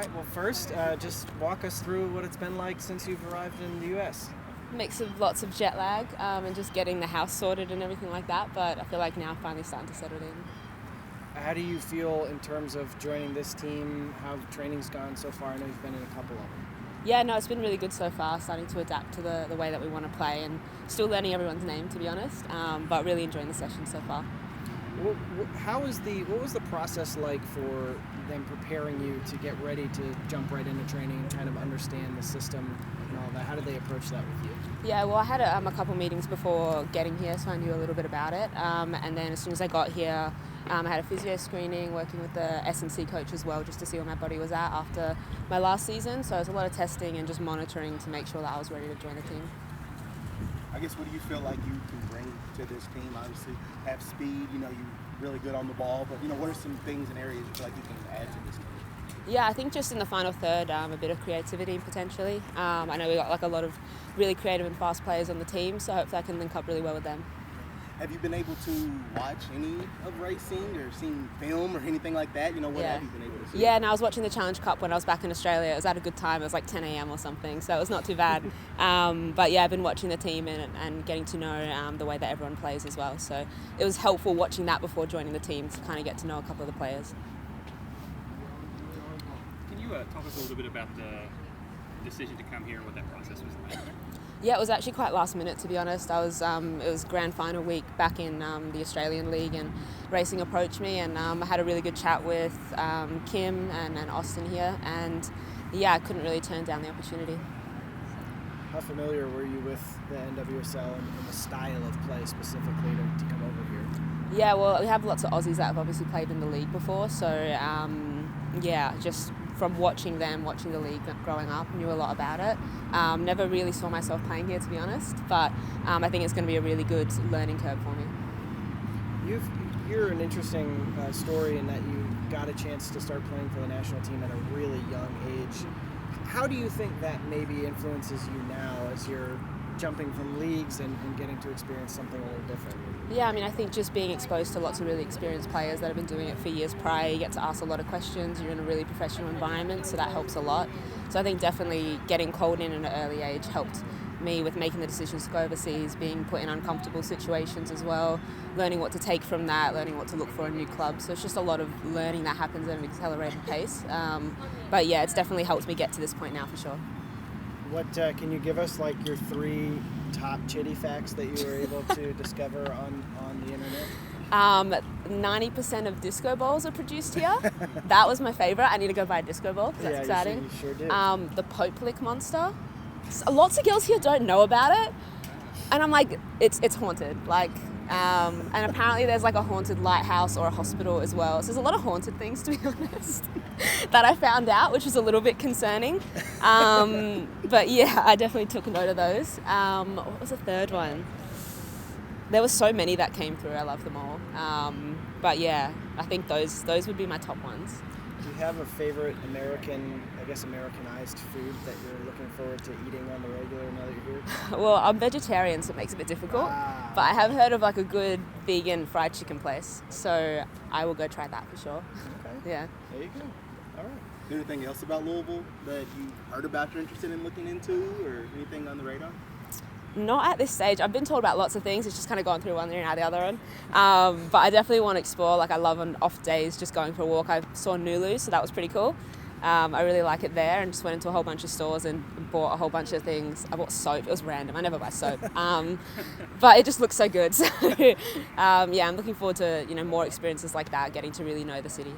right, well, first, just walk us through what it's been like since you've arrived in the U.S. Mix of lots of jet lag and just getting the house sorted and everything like that, but I feel like now finally starting to settle in. How do you feel in terms of joining this team? How have training's gone so far? I know you've been in a couple of them. Yeah, no, it's been really good so far, starting to adapt to the way that we want to play and still learning everyone's name, to be honest, but really enjoying the session so far. What was the process like for them preparing you to get ready to jump right into training and kind of understand the system and all that? How did they approach that with you? Yeah, well, I had a couple meetings before getting here, so I knew a little bit about it. And then as soon as I got here, I had a physio screening, working with the S&C coach as well, just to see where my body was at after my last season. So it was a lot of testing and just monitoring to make sure that I was ready to join the team. I guess, what do you feel like you can bring to this team? Obviously, have speed, you're really good on the ball, but, what are some things and areas you feel like you can add to this team? Yeah, I think just in the final third, a bit of creativity potentially. I know we got a lot of really creative and fast players on the team, so hopefully I can link up really well with them. Have you been able to watch any of racing or seen film or anything like that? What have you been able to see? Yeah, and I was watching the Challenge Cup when I was back in Australia. It was at a good time. It was like 10 a.m. or something, so it was not too bad. But yeah, I've been watching the team and getting to know the way that everyone plays as well. So it was helpful watching that before joining the team to kind of get to know a couple of the players. Can you talk us a little bit about the decision to come here and what that process was like? Yeah, it was actually quite last minute, to be honest. It was grand final week back in the Australian League, and racing approached me, and I had a really good chat with Kim and Austin here, and yeah, I couldn't really turn down the opportunity. How familiar were you with the NWSL and the style of play specifically to come over here? Yeah, well, we have lots of Aussies that have obviously played in the league before, so yeah, just from watching the league growing up, knew a lot about it. Never really saw myself playing here, to be honest, but I think it's going to be a really good learning curve for me. You're an interesting story in that you got a chance to start playing for the national team at a really young age. How do you think that maybe influences you now as you're jumping from leagues and getting to experience something a little different? Yeah, I think just being exposed to lots of really experienced players that have been doing it for years prior, you get to ask a lot of questions, you're in a really professional environment, so that helps a lot. So I think definitely getting called in at an early age helped me with making the decisions to go overseas, being put in uncomfortable situations as well, learning what to take from that, learning what to look for in new clubs. So it's just a lot of learning that happens at an accelerated pace. But yeah, it's definitely helped me get to this point now for sure. What can you give us, your 3 top Chidi facts that you were able to discover on the internet? 90% of disco balls are produced here. That was my favourite. I need to go buy a disco ball because that's exciting. You sure do. The Pope Lick monster. Lots of girls here don't know about it, and I'm like, it's haunted. And apparently there's a haunted lighthouse or a hospital as well. So there's a lot of haunted things, to be honest, that I found out, which was a little bit concerning. But yeah, I definitely took note of those. What was the third one? There were so many that came through. I love them all. But yeah, I think those would be my top ones. Do you have a favorite Americanized food that you're looking forward to eating on the regular now that you're here? Well, I'm vegetarian, so it makes it a bit difficult. But I have heard of a good vegan fried chicken place, so I will go try that for sure. Okay. Yeah. There you go. All right. Anything else about Louisville that you heard about you're interested in looking into, or anything on the radar? Not at this stage. I've been told about lots of things. It's just kind of gone through one ear and out the other one. But I definitely want to explore. I love on off days just going for a walk. I saw Nulu, so that was pretty cool. I really like it there, and just went into a whole bunch of stores and bought a whole bunch of things. I bought soap. It was random. I never buy soap. But it just looks so good. So yeah, I'm looking forward to more experiences like that, getting to really know the city.